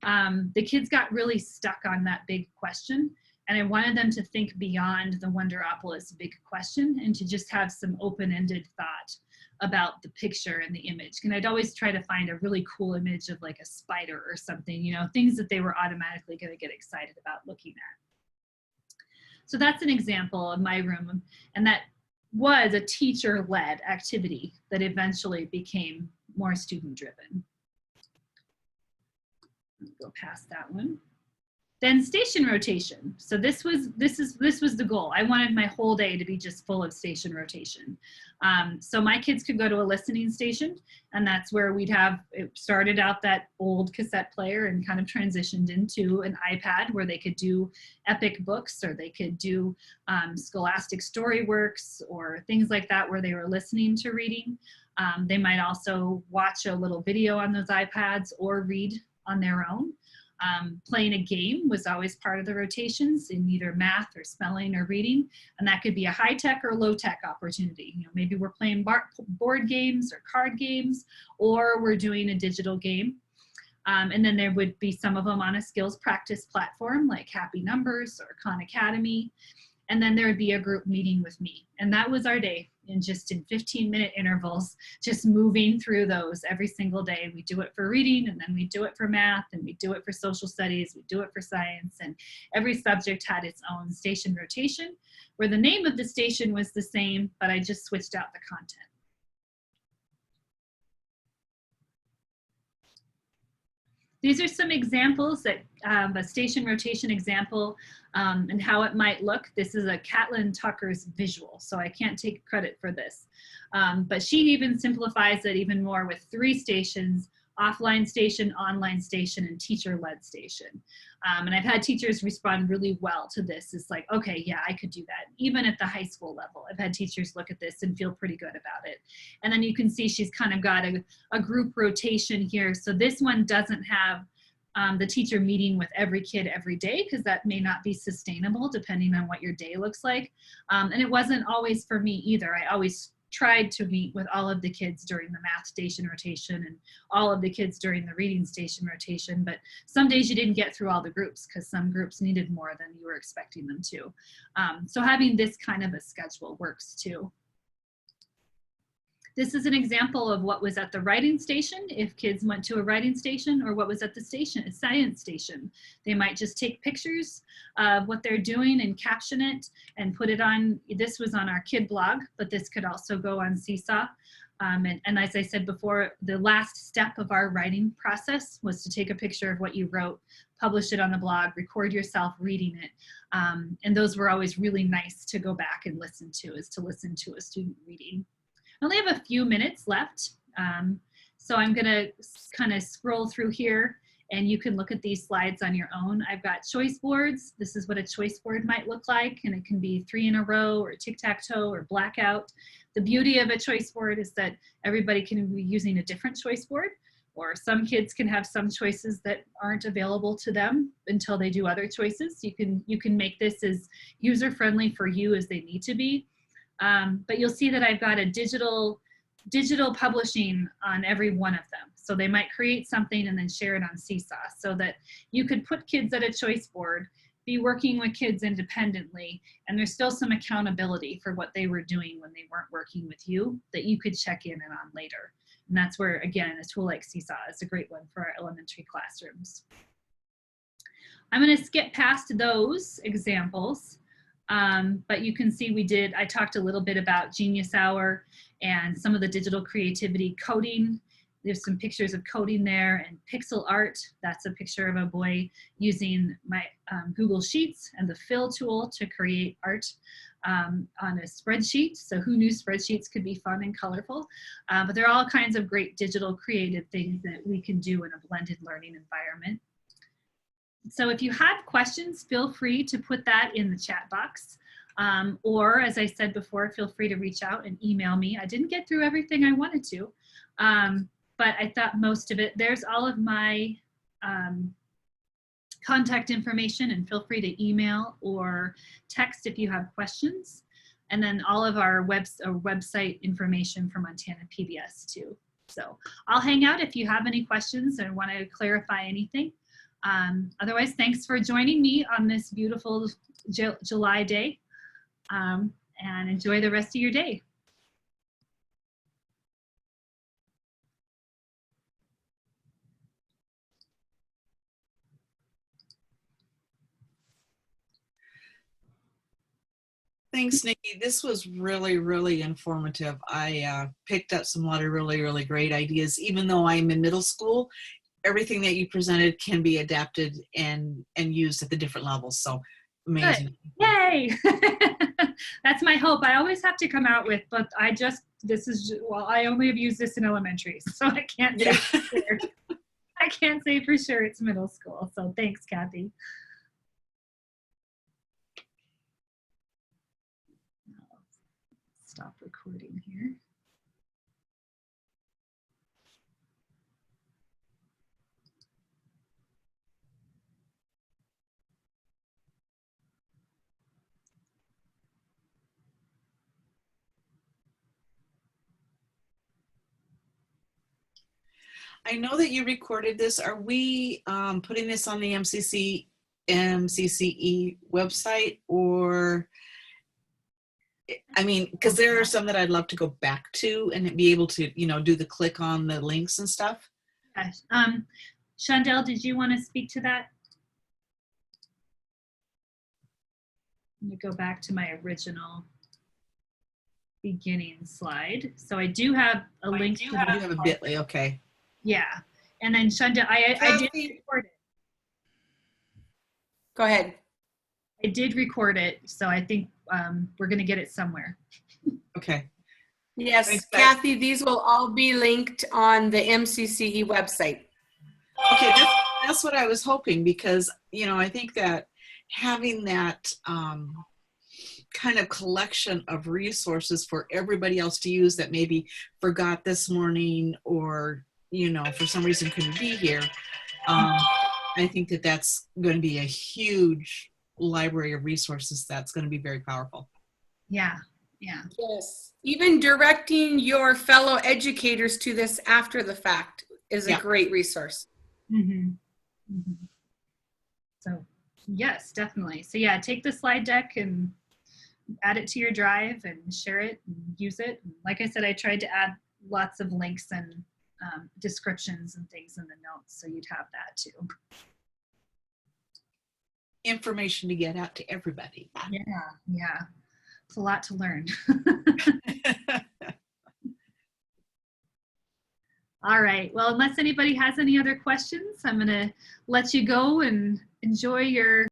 the kids got really stuck on that big question. And I wanted them to think beyond the Wonderopolis big question and to just have some open-ended thought about the picture and the image. And I'd always try to find a really cool image of like a spider or something, you know, things that they were automatically going to get excited about looking at. So that's an example of my room. And that was a teacher-led activity that eventually became more student-driven. Go past that one. Then station rotation. So this was the goal. I wanted my whole day to be just full of station rotation. So my kids could go to a listening station, and that's where we'd have, it started out that old cassette player and kind of transitioned into an iPad where they could do epic books, or they could do scholastic storyworks or things like that where they were listening to reading. They might also watch a little video on those iPads or read on their own. Playing a game was always part of the rotations in either math or spelling or reading, and that could be a high-tech or low-tech opportunity. You know, maybe we're playing board games or card games, or we're doing a digital game. And then there would be some of them on a skills practice platform like Happy Numbers or Khan Academy. And then there would be a group meeting with me. And that was our day, in 15-minute intervals, just moving through those every single day. We do it for reading, and then we do it for math, and we do it for social studies, we do it for science, and every subject had its own station rotation, where the name of the station was the same, but I just switched out the content. These are some examples that a station rotation example and how it might look. This is a Catlin Tucker's visual, so I can't take credit for this. But she even simplifies it even more with 3 stations: offline station, online station, and teacher-led station. And I've had teachers respond really well to this. It's like, okay, yeah, I could do that. Even at the high school level, I've had teachers look at this and feel pretty good about it. And then you can see she's kind of got a group rotation here. So this one doesn't have the teacher meeting with every kid every day, because that may not be sustainable depending on what your day looks like. And it wasn't always for me either. I always tried to meet with all of the kids during the math station rotation and all of the kids during the reading station rotation, but some days you didn't get through all the groups because some groups needed more than you were expecting them to. So having this kind of a schedule works too. This is an example of what was at the writing station if kids went to a writing station, or what was at the station, a science station. They might just take pictures of what they're doing and caption it and put it on. This was on our kid blog, but this could also go on Seesaw. And as I said before, the last step of our writing process was to take a picture of what you wrote, publish it on the blog, record yourself reading it. And those were always really nice to go back and listen to, is to listen to a student reading. I only have a few minutes left, so I'm gonna kind of scroll through here, and you can look at these slides on your own. I've got choice boards. This is what a choice board might look like, and it can be 3 in a row or tic-tac-toe or blackout. The beauty of a choice board is that everybody can be using a different choice board, or some kids can have some choices that aren't available to them until they do other choices. You can make this as user-friendly for you as they need to be. But you'll see that I've got a digital publishing on every one of them. So they might create something and then share it on Seesaw, so that you could put kids at a choice board, be working with kids independently, and there's still some accountability for what they were doing when they weren't working with you that you could check in on later. And that's where, again, a tool like Seesaw is a great one for our elementary classrooms. I'm going to skip past those examples. But you can see I talked a little bit about Genius Hour and some of the digital creativity coding. There's some pictures of coding there, and pixel art. That's a picture of a boy using my Google Sheets and the fill tool to create art on a spreadsheet. So who knew spreadsheets could be fun and colorful? But there are all kinds of great digital creative things that we can do in a blended learning environment. So if you have questions, feel free to put that in the chat box. Or as I said before, feel free to reach out and email me. I didn't get through everything I wanted to, but I thought most of it. There's all of my contact information, and feel free to email or text if you have questions. And then all of our website information for Montana PBS too. So I'll hang out if you have any questions and want to clarify anything. Otherwise, thanks for joining me on this beautiful July day, and enjoy the rest of your day. Thanks, Nikki. This was really, really informative. I picked up some lot of really, really great ideas. Even though I'm in middle school, everything that you presented can be adapted and used at the different levels. So amazing. Good. Yay! That's my hope. I always have to come out with, but I only have used this in elementary, so I can't say for sure. I can't say for sure it's middle school. So thanks, Kathy. Stop recording here. I know that you recorded this. Are we putting this on the MCCE website, or, I mean, because there are some that I'd love to go back to and be able to, do the click on the links and stuff. Yes. Shondell, did you want to speak to that? Let me go back to my original beginning slide. So I do have a link to that. You have a bit.ly, okay. Yeah. And then Shondell, I did record it. Go ahead. I did record it, so I think we're going to get it somewhere. Okay. Yes, Thanks, Kathy, these will all be linked on the MCCE website. Okay, that's what I was hoping, because, I think that having that kind of collection of resources for everybody else to use that maybe forgot this morning, or, for some reason couldn't be here, I think that that's going to be a huge library of resources that's going to be very powerful. Yeah, yeah. Yes. Even directing your fellow educators to this after the fact is a great resource. Mm-hmm. Mm-hmm. So yes, definitely. So yeah, take the slide deck and add it to your drive and share it and use it. Like I said, I tried to add lots of links and descriptions and things in the notes, so you'd have that too. Information to get out to everybody. Yeah, yeah. It's a lot to learn. All right. Well, unless anybody has any other questions, I'm going to let you go and enjoy your